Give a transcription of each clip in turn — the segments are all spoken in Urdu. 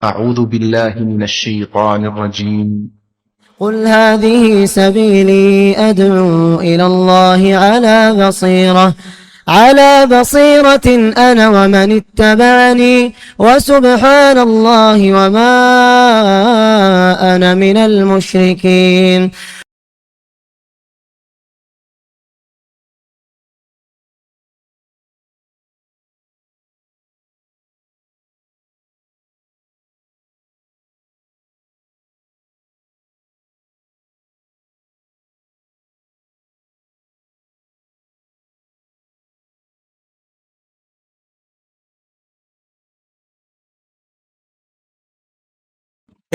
أعوذ بالله من الشيطان الرجيم. قل هذه سبيلي أدعو إلى الله على بصيرة أنا ومن اتبعني وسبحان الله وما أنا من المشركين.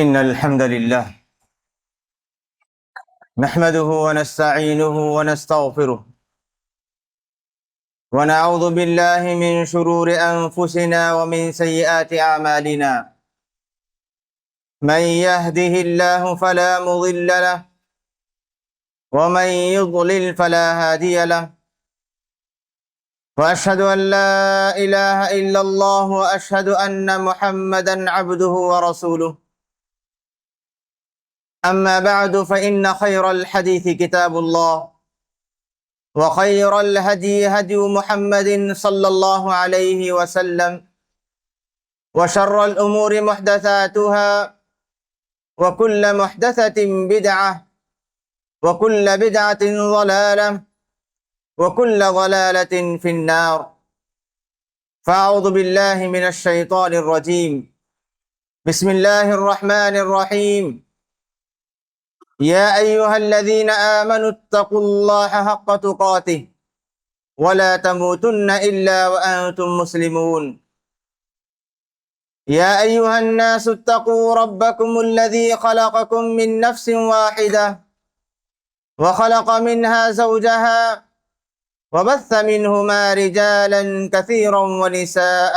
إن الحمد لله نحمده ونستعينه ونستغفره ونعوذ بالله من شرور أنفسنا ومن سيئات أعمالنا. من يهده الله فلا مضل له ومن يضلل فلا هادي له، وأشهد أن لا إله إلا الله وأشهد أن محمدا عبده ورسوله. أما بعد فإن خير الحديث كتاب الله، وخير الهدي هدي محمد صلى الله عليه وسلم، وشر الأمور محدثاتها، وكل محدثة بدعة، وكل بدعة ضلالة، وكل ضلالة في النار. فأعوذ بالله من الشيطان الرجيم. بسم الله الرحمن الرحيم. يا أيها الذين آمنوا اتقوا الله حق تقاته ولا تموتن إلا وأنتم مسلمون. يا أيها الناس اتقوا ربكم الذي خلقكم من نفس واحدة وخلق منها زوجها وبث منهما رجالا كثيرا ونساء،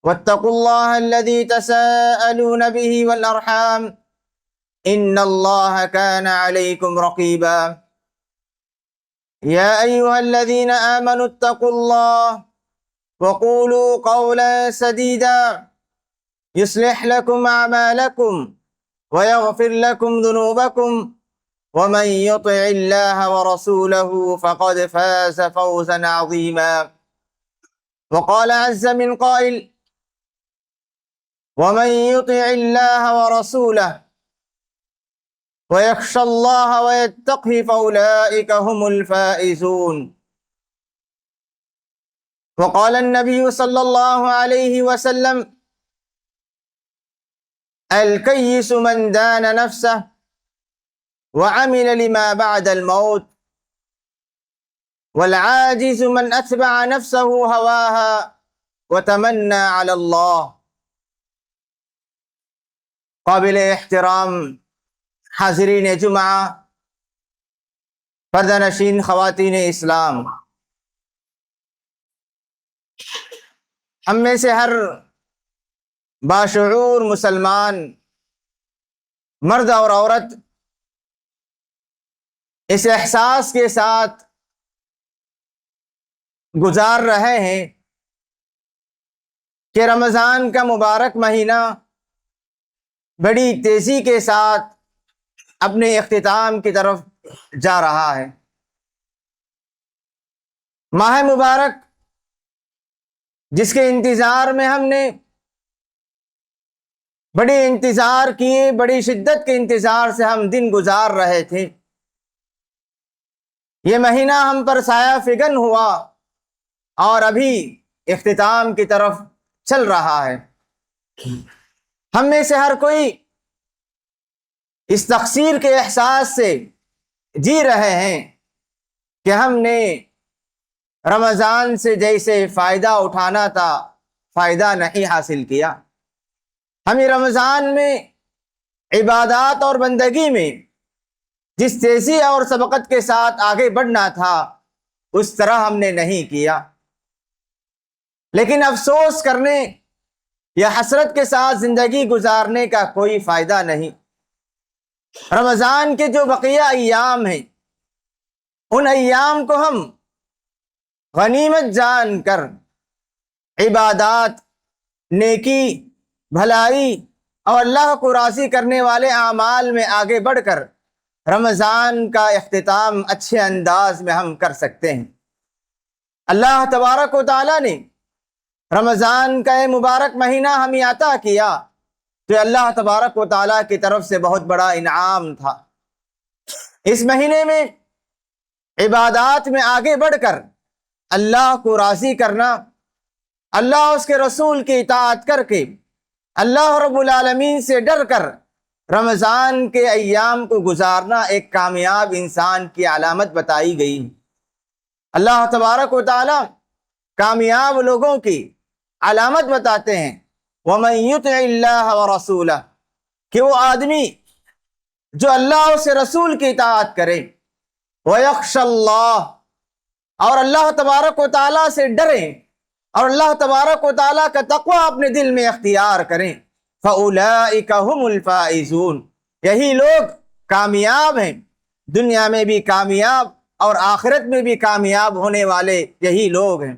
واتقوا الله الذي تساءلون به والأرحام إن الله كان عليكم رقيبا. يا أيها الذين آمنوا اتقوا الله وقولوا قولا سديدا يصلح لكم أعمالكم ويغفر لكم ذنوبكم، ومن يطع الله ورسوله فقد فاز فوزا عظيما. وقال عز من قائل: ومن يطع الله ورسوله ويخشى الله ويتقه فأولئك هم الفائزون. وقال النبي صلى الله عليه وسلم: الكيس من دان نفسه وعمل لما بعد الموت، والعاجز من أتبع نفسه هواها وتمنى على الله. قابل احترام حاضرین جمعہ، پردہ نشین خواتین اسلام، ہم میں سے ہر باشعور مسلمان مرد اور عورت اس احساس کے ساتھ گزار رہے ہیں کہ رمضان کا مبارک مہینہ بڑی تیزی کے ساتھ اپنے اختتام کی طرف جا رہا ہے۔ ماہ مبارک جس کے انتظار میں ہم نے بڑی انتظار کیے، بڑی شدت کے انتظار سے ہم دن گزار رہے تھے، یہ مہینہ ہم پر سایہ فگن ہوا اور ابھی اختتام کی طرف چل رہا ہے۔ ہم میں سے ہر کوئی اس تقصیر کے احساس سے جی رہے ہیں کہ ہم نے رمضان سے جیسے فائدہ اٹھانا تھا فائدہ نہیں حاصل کیا۔ ہمیں رمضان میں عبادات اور بندگی میں جس تیزی اور سبقت کے ساتھ آگے بڑھنا تھا اس طرح ہم نے نہیں کیا، لیکن افسوس کرنے یا حسرت کے ساتھ زندگی گزارنے کا کوئی فائدہ نہیں۔ رمضان کے جو بقیہ ایام ہیں ان ایام کو ہم غنیمت جان کر عبادات، نیکی، بھلائی اور اللہ کو راضی کرنے والے اعمال میں آگے بڑھ کر رمضان کا اختتام اچھے انداز میں ہم کر سکتے ہیں۔ اللہ تبارک و تعالیٰ نے رمضان کا یہ مبارک مہینہ ہمیں عطا کیا تو اللہ تبارک و تعالیٰ کی طرف سے بہت بڑا انعام تھا۔ اس مہینے میں عبادات میں آگے بڑھ کر اللہ کو راضی کرنا، اللہ اس کے رسول کی اطاعت کر کے اللہ رب العالمین سے ڈر کر رمضان کے ایام کو گزارنا ایک کامیاب انسان کی علامت بتائی گئی۔ اللہ تبارک و تعالیٰ کامیاب لوگوں کی علامت بتاتے ہیں وَمَن يُطِعِ اللَّهَ وَرَسُولَهُ، کہ وہ آدمی جو اللہ اس رسول کی اطاعت کرے، وَيَخْشَ اللَّهَ، اور اللہ تبارک و تعالیٰ سے ڈریں اور اللہ تبارک و تعالیٰ کا تقوی اپنے دل میں اختیار کریں، فَأُولَئِكَ هُمُ الْفَائِزُونَ، یہی لوگ کامیاب ہیں، دنیا میں بھی کامیاب اور آخرت میں بھی کامیاب ہونے والے یہی لوگ ہیں۔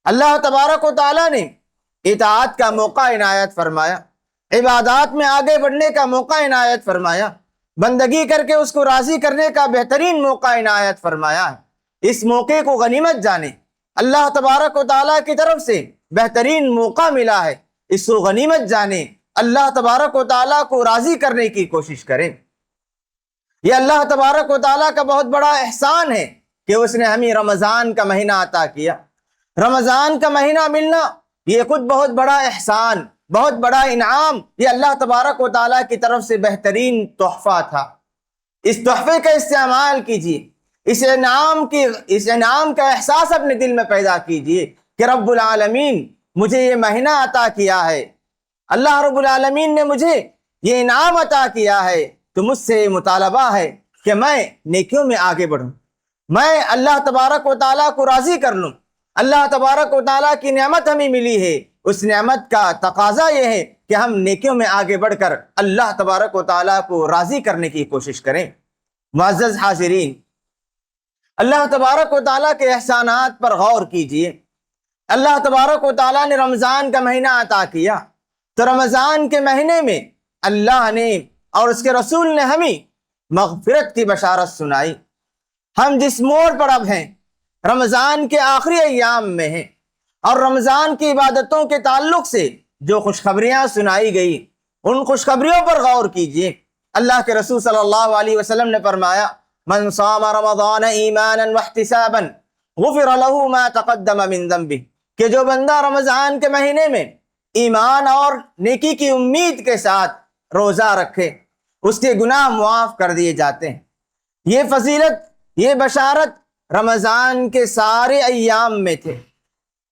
اللہ تبارک و تعالیٰ نے اطاعت کا موقع عنایت فرمایا، عبادات میں آگے بڑھنے کا موقع عنایت فرمایا، بندگی کر کے اس کو راضی کرنے کا بہترین موقع عنایت فرمایا ہے۔ اس موقع کو غنیمت جانیں، اللہ تبارک و تعالیٰ کی طرف سے بہترین موقع ملا ہے، اس کو غنیمت جانیں، اللہ تبارک و تعالیٰ کو راضی کرنے کی کوشش کریں۔ یہ اللہ تبارک و تعالیٰ کا بہت بڑا احسان ہے کہ اس نے ہمیں رمضان کا مہینہ عطا کیا۔ رمضان کا مہینہ ملنا یہ خود بہت بڑا احسان، بہت بڑا انعام، یہ اللہ تبارک و تعالیٰ کی طرف سے بہترین تحفہ تھا۔ اس تحفے کا استعمال کیجیے، اس انعام کا احساس اپنے دل میں پیدا کیجیے کہ رب العالمین مجھے یہ مہینہ عطا کیا ہے، اللہ رب العالمین نے مجھے یہ انعام عطا کیا ہے، تو مجھ سے مطالبہ ہے کہ میں نیکیوں میں آگے بڑھوں، میں اللہ تبارک و تعالیٰ کو راضی کر لوں۔ اللہ تبارک و تعالیٰ کی نعمت ہمیں ملی ہے، اس نعمت کا تقاضا یہ ہے کہ ہم نیکیوں میں آگے بڑھ کر اللہ تبارک و تعالیٰ کو راضی کرنے کی کوشش کریں۔ معزز حاضرین، اللہ تبارک و تعالیٰ کے احسانات پر غور کیجئے۔ اللہ تبارک و تعالیٰ نے رمضان کا مہینہ عطا کیا، تو رمضان کے مہینے میں اللہ نے اور اس کے رسول نے ہمیں مغفرت کی بشارت سنائی۔ ہم جس موڑ پر اب ہیں، رمضان کے آخری ایام میں ہیں، اور رمضان کی عبادتوں کے تعلق سے جو خوشخبریاں سنائی گئی ان خوشخبریوں پر غور کیجئے۔ اللہ کے رسول صلی اللہ علیہ وسلم نے فرمایا من صام رمضان ایمانا واحتسابا غفر له ما تقدم من ذنبه، کہ جو بندہ رمضان کے مہینے میں ایمان اور نیکی کی امید کے ساتھ روزہ رکھے اس کے گناہ معاف کر دیے جاتے ہیں۔ یہ فضیلت، یہ بشارت رمضان کے سارے ایام میں تھے۔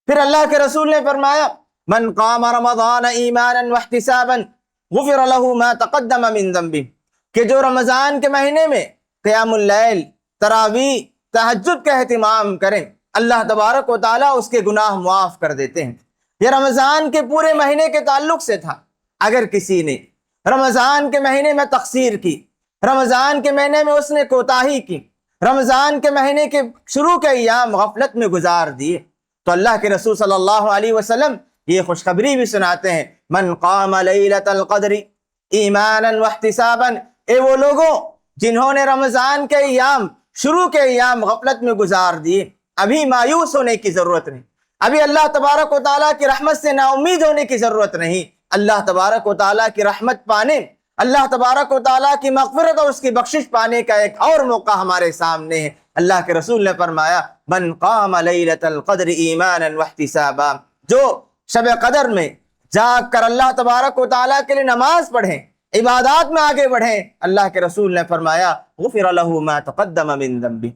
پھر اللہ کے رسول نے فرمایا من قام رمضان ایمانا واحتسابا غفر له ما تقدم من ذنبه، کہ جو رمضان کے مہینے میں قیام اللیل، تراویح، تہجد کا اہتمام کریں، اللہ تبارک و تعالیٰ اس کے گناہ معاف کر دیتے ہیں۔ یہ رمضان کے پورے مہینے کے تعلق سے تھا۔ اگر کسی نے رمضان کے مہینے میں تقصیر کی، رمضان کے مہینے میں اس نے کوتاہی کی، رمضان کے مہینے کے شروع کے ایام غفلت میں گزار دیے، تو اللہ کے رسول صلی اللہ علیہ وسلم یہ خوشخبری بھی سناتے ہیں من قام لیلۃ القدر ایمانا واحتسابا، اے وہ لوگوں جنہوں نے رمضان کے ایام، شروع کے ایام غفلت میں گزار دیے، ابھی مایوس ہونے کی ضرورت نہیں، ابھی اللہ تبارک و تعالیٰ کی رحمت سے نا امید ہونے کی ضرورت نہیں۔ اللہ تبارک و تعالیٰ کی رحمت پانے، اللہ تبارک و تعالیٰ کی مغفرت اور اس کی بخشش پانے کا ایک اور موقع ہمارے سامنے ہے۔ اللہ کے رسول نے فرمایا من قام لیلۃ القدر ایمانا واحتسابا، جو شب قدر میں جاگ کر اللہ تبارک و تعالیٰ کے لیے نماز پڑھیں، عبادات میں آگے بڑھیں، اللہ کے رسول نے فرمایا غفر له ما تقدم من ذنبه۔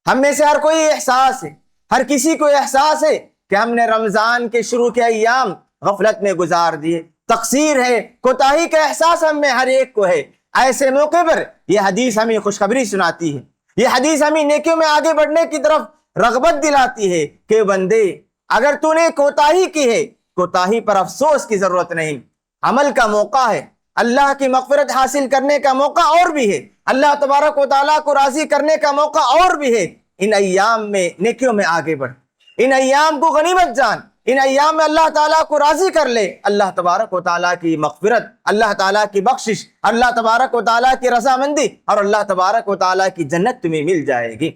ہم میں سے ہر کوئی احساس ہے، ہر کسی کو احساس ہے کہ ہم نے رمضان کے شروع کے ایام غفلت میں گزار دیے، تقصیر ہے، کوتاہی کا احساس ہم میں ہر ایک کو ہے۔ ایسے موقع پر یہ حدیث ہمیں خوشخبری سناتی ہے، یہ حدیث ہمیں نیکیوں میں آگے بڑھنے کی طرف رغبت دلاتی ہے کہ بندے اگر تو نے کوتاہی کی ہے، کوتاہی پر افسوس کی ضرورت نہیں، عمل کا موقع ہے، اللہ کی مغفرت حاصل کرنے کا موقع اور بھی ہے، اللہ تبارک و تعالیٰ کو راضی کرنے کا موقع اور بھی ہے۔ ان ایام میں نیکیوں میں آگے بڑھ، ان ایام کو غنیمت جان، ان ایام میں اللہ تعالیٰ کو راضی کر لے، اللہ تبارک و تعالیٰ کی مغفرت، اللہ تعالیٰ کی بخشش، اللہ تبارک و تعالیٰ کی رضامندی اور اللہ تبارک و تعالیٰ کی جنت تمہیں مل جائے گی۔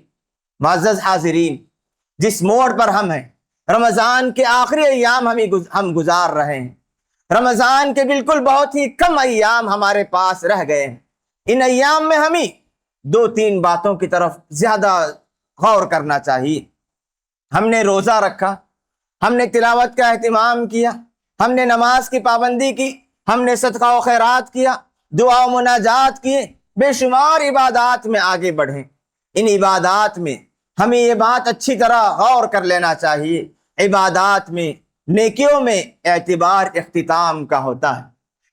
معزز حاضرین، جس موڑ پر ہم ہیں، رمضان کے آخری ایام ہم گزار رہے ہیں۔ رمضان کے بالکل بہت ہی کم ایام ہمارے پاس رہ گئے ہیں۔ ان ایام میں ہمیں 2-3 باتوں کی طرف زیادہ غور کرنا چاہیے۔ ہم نے روزہ رکھا، ہم نے تلاوت کا اہتمام کیا، ہم نے نماز کی پابندی کی، ہم نے صدقہ و خیرات کیا، دعا و مناجات کیے، بے شمار عبادات میں آگے بڑھیں۔ ان عبادات میں ہمیں یہ بات اچھی طرح غور کر لینا چاہیے، عبادات میں، نیکیوں میں اعتبار اختتام کا ہوتا ہے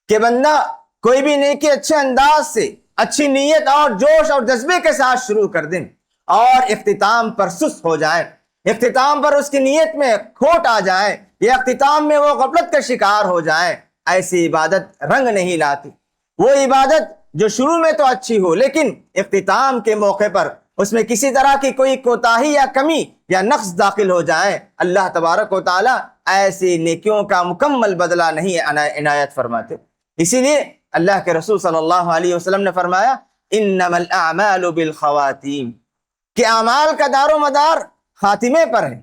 کہ بندہ کوئی بھی نیکی اچھے انداز سے، اچھی نیت اور جوش اور جذبے کے ساتھ شروع کر دیں اور اختتام پر سست ہو جائے، اختتام پر اس کی نیت میں کھوٹ آ جائے یا اختتام میں وہ غفلت کا شکار ہو جائے، ایسی عبادت رنگ نہیں لاتی۔ وہ عبادت جو شروع میں تو اچھی ہو لیکن اختتام کے موقع پر اس میں کسی طرح کی کوئی کوتاہی یا کمی یا نقص داخل ہو جائے، اللہ تبارک و تعالیٰ ایسی نیکیوں کا مکمل بدلہ نہیں عنایت فرماتے۔ اسی لیے اللہ کے رسول صلی اللہ علیہ وسلم نے فرمایا انما الاعمال بالخواتیم، کہ اعمال کا دار و مدار خاتمے پر ہے،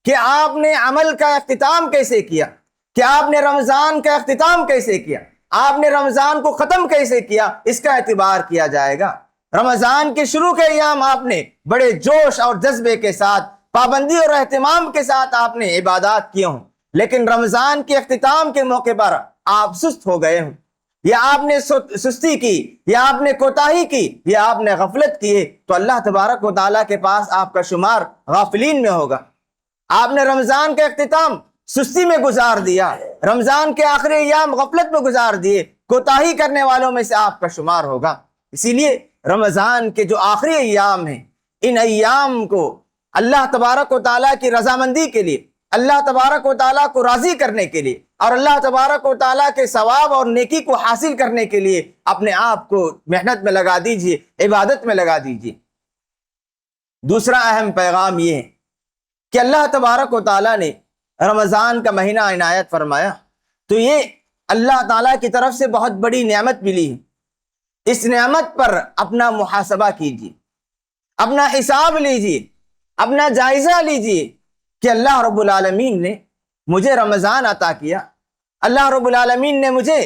کہ آپ نے عمل کا اختتام کیسے کیا، کہ آپ نے رمضان کا اختتام کیسے کیا، آپ نے رمضان کو ختم کیسے کیا، اس کا اعتبار کیا جائے گا۔ رمضان کے شروع کے ایام آپ نے بڑے جوش اور جذبے کے ساتھ، پابندی اور اہتمام کے ساتھ آپ نے عبادات کیے ہوں، لیکن رمضان کے اختتام کے موقع پر آپ سست ہو گئے ہوں، یا آپ نے سستی کی، یا آپ نے کوتاہی کی، یا آپ نے غفلت کی، تو اللہ تبارک و تعالیٰ کے پاس آپ کا شمار غافلین میں ہوگا۔ آپ نے رمضان کا اختتام سستی میں گزار دیا، رمضان کے آخری ایام غفلت میں گزار دیے، کوتاہی کرنے والوں میں سے آپ کا شمار ہوگا۔ اسی لیے رمضان کے جو آخری ایام ہیں، ان ایام کو اللہ تبارک و تعالیٰ کی رضامندی کے لیے، اللہ تبارک و تعالیٰ کو راضی کرنے کے لیے اور اللہ تبارک و تعالیٰ کے ثواب اور نیکی کو حاصل کرنے کے لیے اپنے آپ کو محنت میں لگا دیجئے، عبادت میں لگا دیجئے۔ دوسرا اہم پیغام یہ ہے کہ اللہ تبارک و تعالیٰ نے رمضان کا مہینہ عنایت فرمایا تو یہ اللہ تعالیٰ کی طرف سے بہت بڑی نعمت ملی ہے۔ اس نعمت پر اپنا محاسبہ کیجیے، اپنا حساب لیجیے، اپنا جائزہ لیجیے کہ اللہ رب العالمین نے مجھے رمضان عطا کیا، اللہ رب العالمین نے مجھے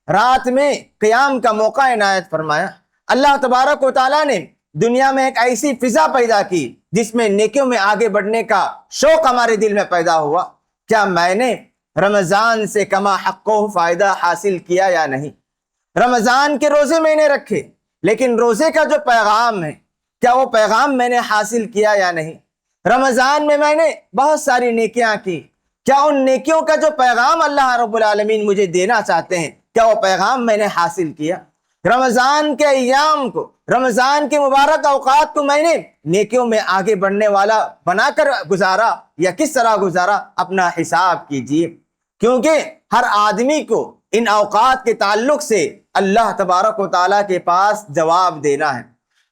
رات میں قیام کا موقع عنایت فرمایا، اللہ تبارک و تعالیٰ نے دنیا میں ایک ایسی فضا پیدا کی جس میں نیکیوں میں آگے بڑھنے کا شوق ہمارے دل میں پیدا ہوا۔ کیا میں نے رمضان سے کما حقہ فائدہ حاصل کیا یا نہیں؟ رمضان کے روزے میں نے رکھے لیکن روزے کا جو پیغام ہے کیا وہ پیغام میں نے حاصل کیا یا نہیں؟ رمضان میں نے بہت ساری نیکیاں کی، کیا ان نیکیوں کا جو پیغام اللہ رب العالمین مجھے دینا چاہتے ہیں کیا وہ پیغام میں نے حاصل کیا؟ رمضان کے ایام کو، رمضان کے مبارک اوقات کو میں نے نیکیوں میں آگے بڑھنے والا بنا کر گزارا یا کس طرح گزارا؟ اپنا حساب کیجیے، کیونکہ ہر آدمی کو ان اوقات کے تعلق سے اللہ تبارک و تعالیٰ کے پاس جواب دینا ہے۔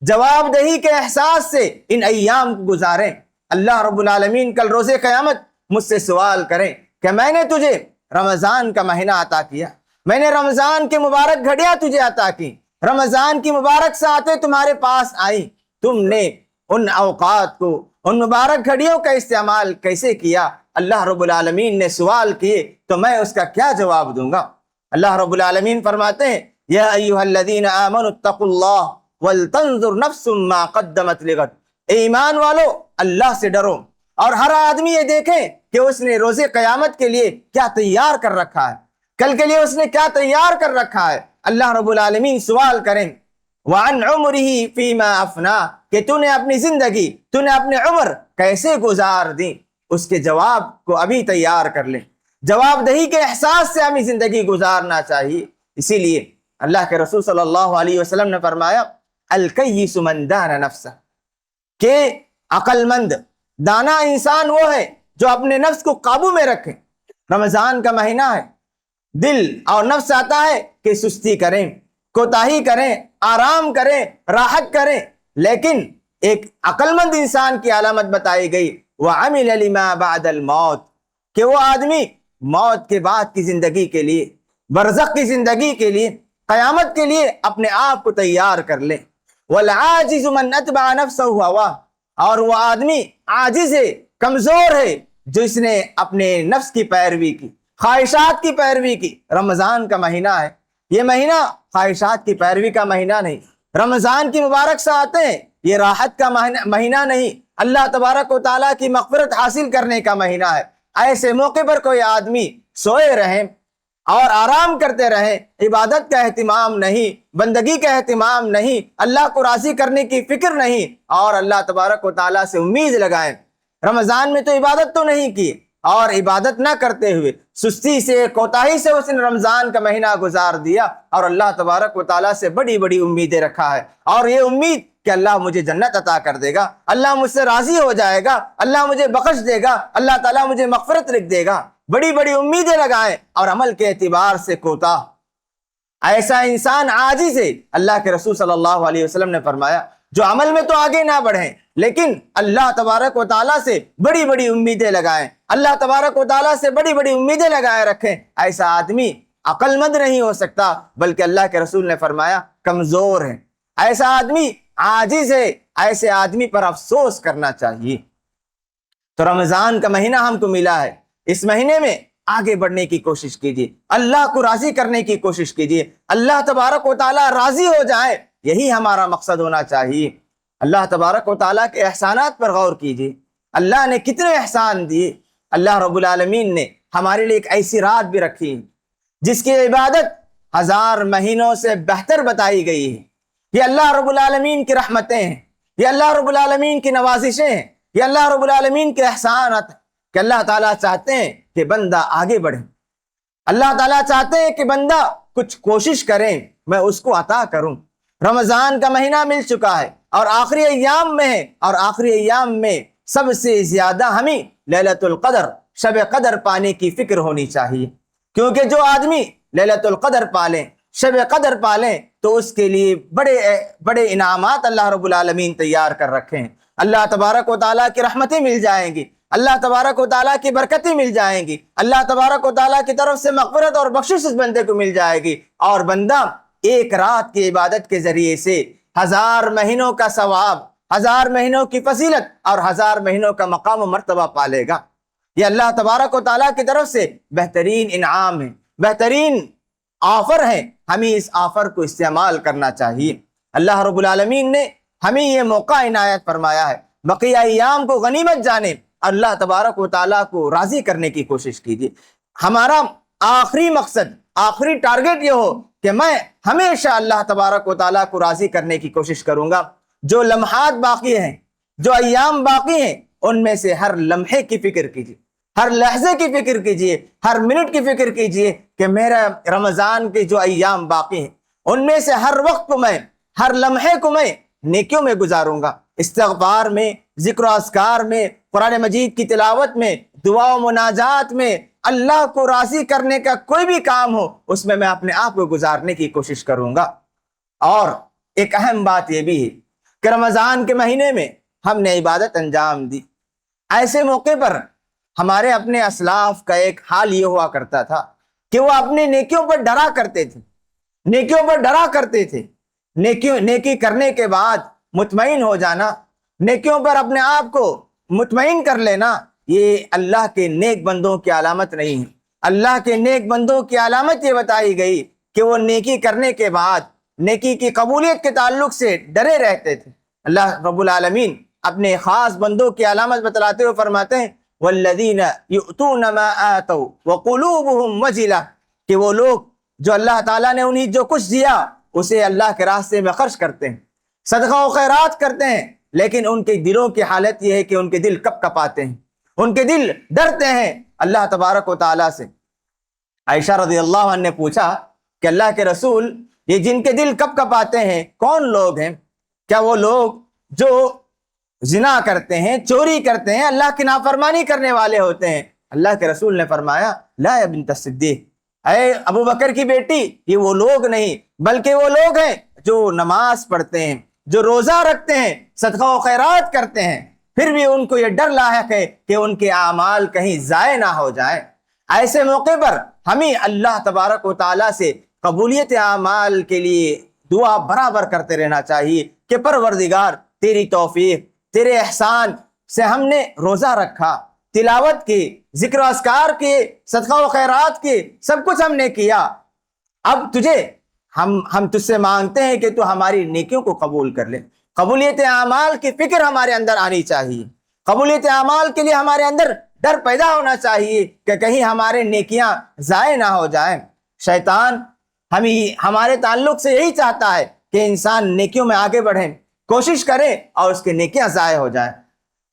جواب دہی کے احساس سے ان ایام کو گزاریں۔ اللہ رب العالمین کل روز قیامت مجھ سے سوال کریں کہ میں نے تجھے رمضان کا مہینہ عطا کیا، میں نے رمضان کے مبارک گھڑیاں تجھے عطا کی، رمضان کی مبارک ساعتیں تمہارے پاس آئیں، تم نے ان اوقات کو، ان مبارک گھڑیوں کا استعمال کیسے کیا؟ اللہ رب العالمین نے سوال کیے تو میں اس کا کیا جواب دوں گا؟ اللہ رب العالمین فرماتے ہیں یا ایھا الذین آمنوا اتقوا اللہ ولتنظر نفس ما قدمت لغد، اے ایمان والو اللہ سے ڈرو اور ہر آدمی یہ دیکھے کہ اس نے روز قیامت کے لیے کیا تیار کر رکھا ہے، کل کے لیے اس نے کیا تیار کر رکھا ہے۔ اللہ رب العالمین سوال کریں وعن عمرہ فیما افنا، کہ تو نے اپنی زندگی، تو نے اپنی عمر کیسے گزار دی، اس کے جواب کو ابھی تیار کر لیں۔ جواب دہی کے احساس سے ہمیں زندگی گزارنا چاہیے۔ اسی لیے اللہ کے رسول صلی اللہ علیہ وسلم نے فرمایا الکیس من دان نفسہ، کہ عقل مند دانا انسان وہ ہے جو اپنے نفس کو قابو میں رکھے۔ رمضان کا مہینہ ہے، دل اور نفس چاہتا ہے کہ سستی کریں، کوتاہی کریں، آرام کریں، راحت کریں، لیکن ایک عقل مند انسان کی علامت بتائی گئی وَعَمِلَ لِمَا بَعْدَ الْمَوْتِ، کہ وہ آدمی موت کے بعد کی زندگی کے لیے، برزخ کی زندگی کے لیے، قیامت کے لیے اپنے آپ کو تیار کر لے۔ والعاجز من اتبع نفسه هواه، اور وہ آدمی عاجز ہے، کمزور ہے، جو اس نے اپنے نفس کی پیروی کی، خواہشات کی پیروی کی۔ رمضان کا مہینہ ہے، یہ مہینہ خواہشات کی پیروی کا مہینہ نہیں، رمضان کی مبارک ساعتیں یہ راحت کا مہینہ نہیں، اللہ تبارک و تعالیٰ کی مغفرت حاصل کرنے کا مہینہ ہے۔ ایسے موقع پر کوئی آدمی سوئے رہیں اور آرام کرتے رہیں، عبادت کا اہتمام نہیں، بندگی کا اہتمام نہیں، اللہ کو راضی کرنے کی فکر نہیں، اور اللہ تبارک و تعالیٰ سے امید لگائیں۔ رمضان میں تو عبادت تو نہیں کی، اور عبادت نہ کرتے ہوئے سستی سے، کوتاہی سے اس نے رمضان کا مہینہ گزار دیا، اور اللہ تبارک و تعالیٰ سے بڑی بڑی امیدیں رکھا ہے، اور یہ امید کہ اللہ مجھے جنت عطا کر دے گا، اللہ مجھ سے راضی ہو جائے گا، اللہ مجھے بخش دے گا، اللہ تعالیٰ مجھے مغفرت لکھ دے گا، بڑی بڑی امیدیں لگائیں اور عمل کے اعتبار سے کوتاہ۔ ایسا انسان عاجز ہے۔ اللہ کے رسول صلی اللہ علیہ وسلم نے فرمایا جو عمل میں تو آگے نہ بڑھیں لیکن اللہ تبارک و تعالیٰ سے بڑی بڑی امیدیں لگائیں، اللہ تبارک و تعالیٰ سے بڑی بڑی امیدیں لگائے رکھیں، ایسا آدمی عقل مند نہیں ہو سکتا، بلکہ اللہ کے رسول نے فرمایا کمزور ہے، ایسا آدمی عاجز ہے، ایسے آدمی پر افسوس کرنا چاہیے۔ تو رمضان کا مہینہ ہم کو ملا ہے، اس مہینے میں آگے بڑھنے کی کوشش کیجیے، اللہ کو راضی کرنے کی کوشش کیجیے، اللہ تبارک و تعالیٰ راضی ہو جائے، یہی ہمارا مقصد ہونا چاہیے۔ اللہ تبارک و تعالیٰ کے احسانات پر غور کیجیے، اللہ نے کتنے احسان دیے۔ اللہ رب العالمین نے ہمارے لیے ایک ایسی رات بھی رکھی ہے جس کی عبادت 1000 مہینوں سے بہتر بتائی گئی ہے۔ یہ اللہ رب العالمین کی رحمتیں ہیں، یہ اللہ رب العالمین کی نوازشیں ہیں، یہ اللہ رب العالمین کے احسانات کہ اللہ تعالیٰ چاہتے ہیں کہ بندہ آگے بڑھے، اللہ تعالیٰ چاہتے ہیں کہ بندہ کچھ کوشش کریں، میں اس کو عطا کروں۔ رمضان کا مہینہ مل چکا ہے اور آخری ایام میں ہے، اور آخری ایام میں سب سے زیادہ ہمیں لیلۃ القدر، شب قدر پانے کی فکر ہونی چاہیے، کیونکہ جو آدمی لیلۃ القدر پالیں، شب قدر پالیں، تو اس کے لیے بڑے بڑے انعامات اللہ رب العالمین تیار کر رکھے ہیں۔ اللہ تبارک و تعالیٰ کی رحمتیں مل جائیں گی، اللہ تبارک و تعالیٰ کی برکتیں مل جائیں گی، اللہ تبارک و تعالیٰ کی طرف سے مغفرت اور بخشش اس بندے کو مل جائے گی، اور بندہ ایک رات کی عبادت کے ذریعے سے 1000 مہینوں کا ثواب، 1000 مہینوں کی فضیلت اور 1000 مہینوں کا مقام و مرتبہ پالے گا۔ یہ اللہ تبارک و تعالیٰ کی طرف سے بہترین انعام ہے، بہترین آفر ہے، ہمیں اس آفر کو استعمال کرنا چاہیے۔ اللہ رب العالمین نے ہمیں یہ موقع عنایت فرمایا ہے، بقیہ ایام کو غنیمت جانے، اللہ تبارک و تعالیٰ کو راضی کرنے کی کوشش کیجیے۔ ہمارا آخری مقصد، آخری ٹارگٹ یہ ہو کہ میں ہمیشہ اللہ تبارک و تعالیٰ کو راضی کرنے کی کوشش کروں گا۔ جو لمحات باقی ہیں، جو ایام باقی ہیں، ان میں سے ہر لمحے کی فکر کیجیے، ہر لحظے کی فکر کیجیے، ہر منٹ کی فکر کیجیے کہ میرا رمضان کے جو ایام باقی ہیں ان میں سے ہر وقت کو میں، ہر لمحے کو میں نیکیوں میں گزاروں گا، استغفار میں، ذکر و اذکار میں، قرآن مجید کی تلاوت میں، دعا و مناجات میں، اللہ کو راضی کرنے کا کوئی بھی کام ہو اس میں اپنے آپ کو گزارنے کی کوشش کروں گا۔ اور ایک اہم بات یہ بھی ہے کہ رمضان کے مہینے میں ہم نے عبادت انجام دی، ایسے موقع پر ہمارے اپنے اسلاف کا ایک حال یہ ہوا کرتا تھا کہ وہ اپنے نیکیوں پر ڈرا کرتے تھے، نیکیوں پر ڈرا کرتے تھے، نیکی کرنے کے بعد مطمئن ہو جانا، نیکیوں پر اپنے آپ کو مطمئن کر لینا، یہ اللہ کے نیک بندوں کی علامت نہیں ہے۔ اللہ کے نیک بندوں کی علامت یہ بتائی گئی کہ وہ نیکی کرنے کے بعد نیکی کی قبولیت کے تعلق سے ڈرے رہتے تھے۔ اللہ رب العالمین اپنے خاص بندوں کی علامت بتلاتے ہوئے فرماتے ہیں والذین یؤتون ما آتوا وقلوبهم وجلہ، کہ وہ لوگ جو اللہ تعالیٰ نے انہیں جو کچھ دیا اسے اللہ کے راستے میں خرچ کرتے ہیں، صدقہ و خیرات کرتے ہیں، لیکن ان کے دلوں کی حالت یہ ہے کہ ان کے دل کپ کپاتے ہیں، ان کے دل ڈرتے ہیں اللہ تبارک و تعالیٰ سے۔ عائشہ رضی اللہ عنہ نے پوچھا کہ اللہ کے رسول، یہ جن کے دل کپ کپاتے ہیں کون لوگ ہیں؟ کیا وہ لوگ جو زنا کرتے ہیں، چوری کرتے ہیں، اللہ کی نافرمانی کرنے والے ہوتے ہیں؟ اللہ کے رسول نے فرمایا لا یا بنت الصدیق، اے ابو بکر کی بیٹی، یہ وہ لوگ نہیں بلکہ وہ لوگ ہیں جو نماز پڑھتے ہیں، جو روزہ رکھتے ہیں، صدقہ و خیرات کرتے ہیں، پھر بھی ان کو یہ ڈر لاحق ہے کہ ان کے اعمال کہیں ضائع نہ ہو جائیں۔ ایسے موقع پر ہمیں اللہ تبارک و تعالیٰ سے قبولیت اعمال کے لیے دعا برابر کرتے رہنا چاہیے کہ پروردگار تیری توفیق، تیرے احسان سے ہم نے روزہ رکھا، تلاوت کی، ذکر و اذکار کیے، صدقہ و خیرات کی، سب کچھ ہم نے کیا، اب ہم تجھ سے مانگتے ہیں کہ تو ہماری نیکیوں کو قبول کر لے۔ قبولیت اعمال کی فکر ہمارے اندر آنی چاہیے، قبولیت اعمال کے لیے ہمارے اندر ڈر پیدا ہونا چاہیے کہ کہیں ہمارے نیکیاں ضائع نہ ہو جائیں۔ شیطان ہمارے تعلق سے یہی چاہتا ہے کہ انسان نیکیوں میں آگے بڑھے، کوشش کرے اور اس کی نیکیاں ضائع ہو جائیں۔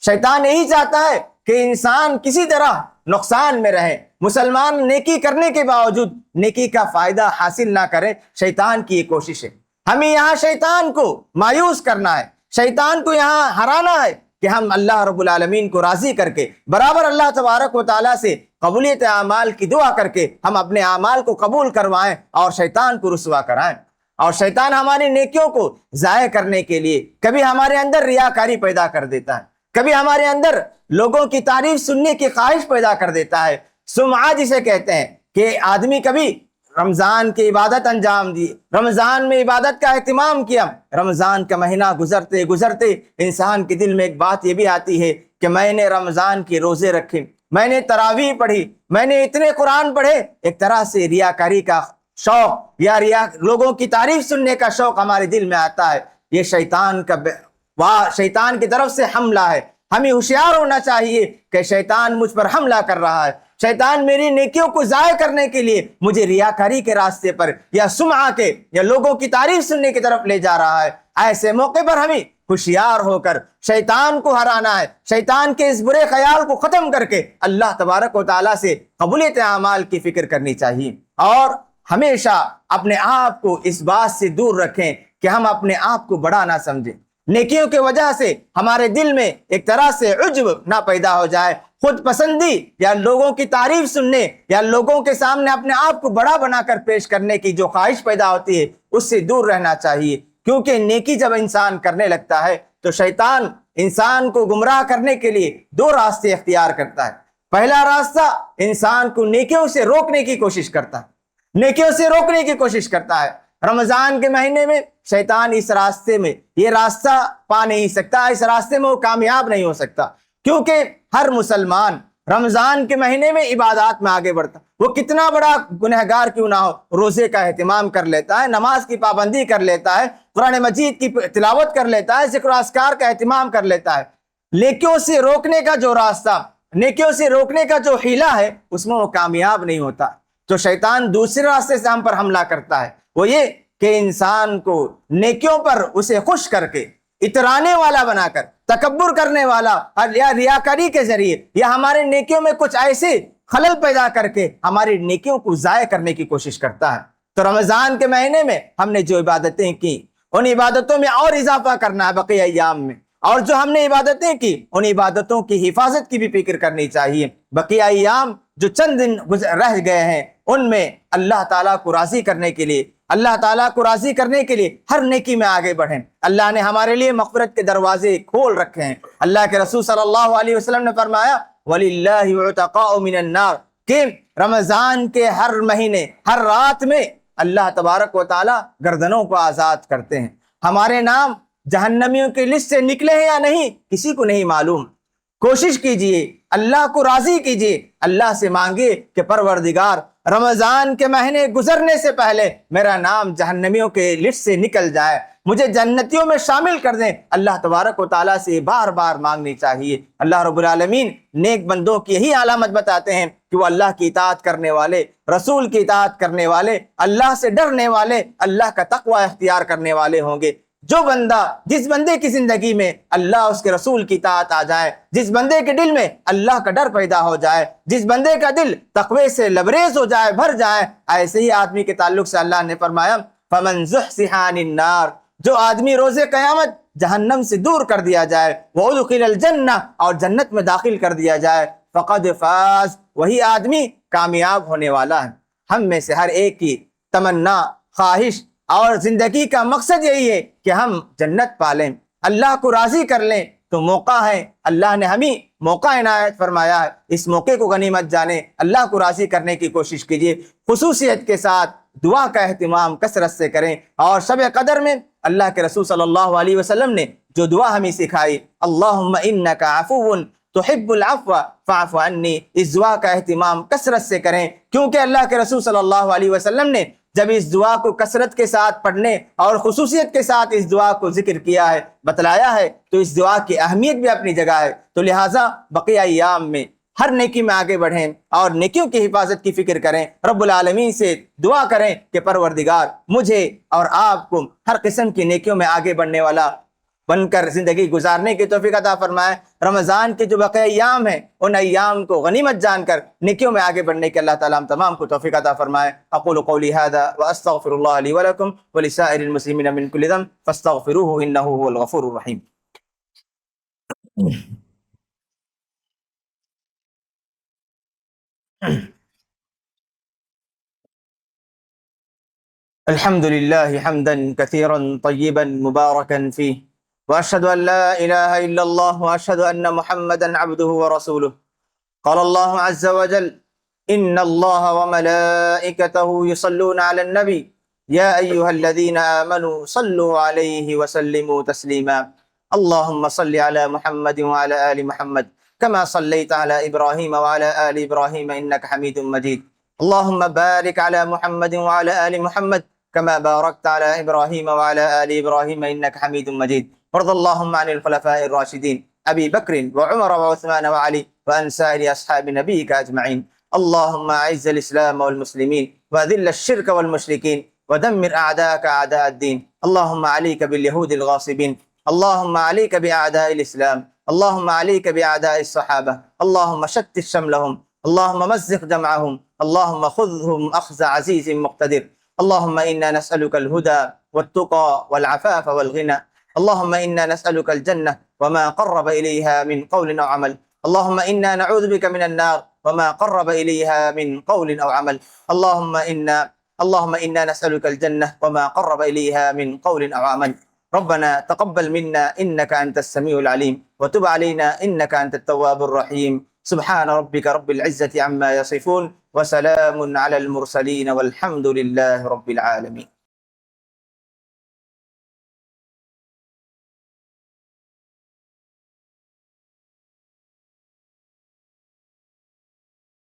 شیطان یہی چاہتا ہے کہ انسان کسی طرح نقصان میں رہے، مسلمان نیکی کرنے کے باوجود نیکی کا فائدہ حاصل نہ کرے۔ شیطان کی یہ کوشش ہے۔ ہمیں یہاں شیطان کو مایوس کرنا ہے، شیطان کو یہاں ہرانا ہے کہ ہم اللہ رب العالمین کو راضی کر کے برابر اللہ تبارک و تعالیٰ سے قبولیت اعمال کی دعا کر کے ہم اپنے اعمال کو قبول کروائیں اور شیطان کو رسوا کرائیں۔ اور شیطان ہماری نیکیوں کو ضائع کرنے کے لیے کبھی ہمارے اندر ریاکاری پیدا کر دیتا ہے، کبھی ہمارے اندر لوگوں کی تعریف سننے کی خواہش پیدا کر دیتا ہے۔ سمعہ جسے کہتے ہیں کہ آدمی کبھی رمضان کی عبادت انجام دی، رمضان میں عبادت کا اہتمام کیا، رمضان کا مہینہ گزرتے گزرتے انسان کے دل میں ایک بات یہ بھی آتی ہے کہ میں نے رمضان کے روزے رکھے، میں نے تراویح پڑھی، میں نے اتنے قرآن پڑھے۔ ایک طرح سے ریاکاری کا شوق یا لوگوں کی تعریف سننے کا شوق ہمارے دل میں آتا ہے۔ یہ شیطان کی طرف سے حملہ ہے۔ ہمیں ہوشیار ہونا چاہیے کہ شیطان مجھ پر حملہ کر رہا ہے، شیطان میری نیکیوں کو ضائع کرنے کے لیے مجھے ریاکاری کے راستے پر یا سمعہ کے یا لوگوں کی تعریف سننے کی طرف لے جا رہا ہے۔ ایسے موقع پر ہمیں ہوشیار ہو کر شیطان کو ہرانا ہے، شیطان کے اس برے خیال کو ختم کر کے اللہ تبارک و تعالیٰ سے قبولیت اعمال کی فکر کرنی چاہیے، اور ہمیشہ اپنے آپ کو اس بات سے دور رکھیں کہ ہم اپنے آپ کو بڑا نہ سمجھیں۔ نیکیوں کی وجہ سے ہمارے دل میں ایک طرح سے عجب نہ پیدا ہو جائے، خود پسندی یا لوگوں کی تعریف سننے یا لوگوں کے سامنے اپنے آپ کو بڑا بنا کر پیش کرنے کی جو خواہش پیدا ہوتی ہے اس سے دور رہنا چاہیے، کیونکہ نیکی جب انسان کرنے لگتا ہے تو شیطان انسان کو گمراہ کرنے کے لیے دو راستے اختیار کرتا ہے۔ پہلا راستہ انسان کو نیکیوں سے روکنے کی کوشش کرتا ہے، نیکیوں سے روکنے کی کوشش کرتا ہے۔ رمضان کے مہینے میں شیطان اس راستے میں یہ راستہ پا نہیں سکتا، اس راستے میں وہ کامیاب نہیں ہو سکتا، کیونکہ ہر مسلمان رمضان کے مہینے میں عبادات میں آگے بڑھتا، وہ کتنا بڑا گنہگار کیوں نہ ہو، روزے کا اہتمام کر لیتا ہے، نماز کی پابندی کر لیتا ہے، قرآن مجید کی تلاوت کر لیتا ہے، ذکر و اذکار کا اہتمام کر لیتا ہے۔ نیکیوں سے روکنے کا جو راستہ، نیکیوں سے روکنے کا جو حیلہ ہے اس میں وہ کامیاب نہیں ہوتا۔ تو شیطان دوسرے راستے سے ہم پر حملہ کرتا ہے، وہ یہ کہ انسان کو نیکیوں پر اسے خوش کر کے، اترانے والا بنا کر، تکبر کرنے والا یا ریاکاری کے ذریعے یا ہمارے نیکیوں میں کچھ ایسے خلل پیدا کر کے ہماری نیکیوں کو ضائع کرنے کی کوشش کرتا ہے۔ تو رمضان کے مہینے میں ہم نے جو عبادتیں کی ان عبادتوں میں اور اضافہ کرنا ہے بقیہ ایام میں، اور جو ہم نے عبادتیں کی ان عبادتوں کی حفاظت کی بھی فکر کرنی چاہیے۔ بقیہ ایام جو چند دن رہ گئے ہیں ان میں اللہ تعالیٰ کو راضی کرنے کے لیے، اللہ تعالیٰ کو راضی کرنے کے لیے ہر نیکی میں آگے بڑھیں۔ اللہ نے ہمارے لیے مغفرت کے دروازے کھول رکھے ہیں۔ اللہ کے رسول صلی اللہ علیہ وسلم نے فرمایا وَلِلَّهِ عُتَقَاءُ مِنَ النَّارِ، کہ رمضان کے ہر مہینے ہر رات میں اللہ تبارک و تعالیٰ گردنوں کو آزاد کرتے ہیں۔ ہمارے نام جہنمیوں کی لسٹ سے نکلے ہیں یا نہیں کسی کو نہیں معلوم۔ کوشش کیجئے، اللہ کو راضی کیجئے، اللہ سے مانگے کہ پروردگار رمضان کے مہینے گزرنے سے پہلے میرا نام جہنمیوں کے لسٹ سے نکل جائے، مجھے جنتیوں میں شامل کر دیں۔ اللہ تبارک و تعالیٰ سے بار بار مانگنی چاہیے۔ اللہ رب العالمین نیک بندوں کی یہی علامت بتاتے ہیں کہ وہ اللہ کی اطاعت کرنے والے، رسول کی اطاعت کرنے والے، اللہ سے ڈرنے والے، اللہ کا تقوی اختیار کرنے والے ہوں گے۔ جو بندہ، جس بندے کی زندگی میں اللہ اس کے رسول کی اطاعت آ جائے، جس بندے کے دل میں اللہ کا ڈر پیدا ہو جائے، جس بندے کا دل تقوی سے لبریز ہو جائے، بھر جائے، ایسے ہی آدمی کے تعلق سے اللہ نے فرمایا فَمَنْ زُحْزِحَ عَنِ النَّارِ، جو آدمی روز قیامت جہنم سے دور کر دیا جائے، وَأُدْخِلَ الْجَنَّةَ، اور جنت میں داخل کر دیا جائے، فَقَدْ فَازَ، وہی آدمی کامیاب ہونے والا ہے۔ ہم میں سے ہر ایک کی تمنا، خواہش اور زندگی کا مقصد یہی ہے کہ ہم جنت پالیں، اللہ کو راضی کر لیں، تو موقع ہے، اللہ نے ہمیں موقع عنایت فرمایا ہے، اس موقع کو غنیمت جانے، اللہ کو راضی کرنے کی کوشش کیجیے، خصوصیت کے ساتھ دعا کا اہتمام کثرت سے کریں۔ اور شب قدر میں اللہ کے رسول صلی اللہ علیہ وسلم نے جو دعا ہمیں سکھائی، اللہم انک عفو تحب العفو فاعف عنی، اس دعا کا اہتمام کثرت سے کریں، کیونکہ اللہ کے رسول صلی اللہ علیہ وسلم نے جب اس دعا کو کثرت کے ساتھ پڑھنے اور خصوصیت کے ساتھ اس دعا کو ذکر کیا ہے، بتلایا ہے، تو اس دعا کی اہمیت بھی اپنی جگہ ہے۔ تو لہٰذا بقیہ ایام میں ہر نیکی میں آگے بڑھیں اور نیکیوں کی حفاظت کی فکر کریں، رب العالمین سے دعا کریں کہ پروردگار مجھے اور آپ کو ہر قسم کی نیکیوں میں آگے بڑھنے والا بن کر زندگی گزارنے کی توفیق عطا فرمائے۔ رمضان کے جو بقیہ ایام ہیں ان ایام کو غنیمت جان کر نیکیوں میں آگے بڑھنے کے اللہ تعالیٰ ہم تمام کو توفیق عطا فرمائے۔ اقول قولی ھذا واستغفر اللہ لی ولکم ولسائر المسلمین من کل ذنب فاستغفروہ انہ هو الغفور الرحیم۔ الحمد لله حمدا كثيرا طيبا مباركا فيه، وأشهد أن لا إله إلا الله وأشهد أن محمدا عبده ورسوله۔ قال الله عز وجل إن الله وملائكته يصلون على النبي يا أيها الذين آمنوا صلوا عليه وسلموا تسليما۔ اللهم صل على محمد وعلى آل محمد كما صليت على إبراهيم وعلى آل إبراهيم إنك حميد مجيد۔ اللهم بارك على محمد وعلى آل محمد كما باركت على إبراهيم وعلى آل إبراهيم إنك حميد مجيد۔ وارض اللهم عن الخلفاء الراشدين أبي بكر وعمر وعثمان وعلي وعن سائر أصحاب نبيك أجمعين۔ اللهم أعز الإسلام والمسلمين وأذل الشرك والمشركين ودمر أعداءك أعداء الدين۔ اللهم عليك باليهود الغاصبين، اللهم عليك بأعداء الإسلام، اللهم عليك بأعداء الصحابة، اللهم شتت شملهم، اللهم مزق جمعهم، اللهم خذهم أخذ عزيز مقتدر۔ اللهم إنا نسألك الهدى والتقى والعفاف والغنى، اللهم إنا نسألك الجنة وما قرب إليها من قول أو عمل، اللهم إنا نعوذ بك من النار وما قرب إليها من قول أو عمل، اللهم إنا نسألك الجنة وما قرب إليها من قول أو عمل۔ ربنا تقبل منا إنك أنت السميع العليم وتب علينا إنك أنت التواب الرحيم۔ سبحان ربك رب العزة عما يصفون وسلام على المرسلين والحمد لله رب العالمين۔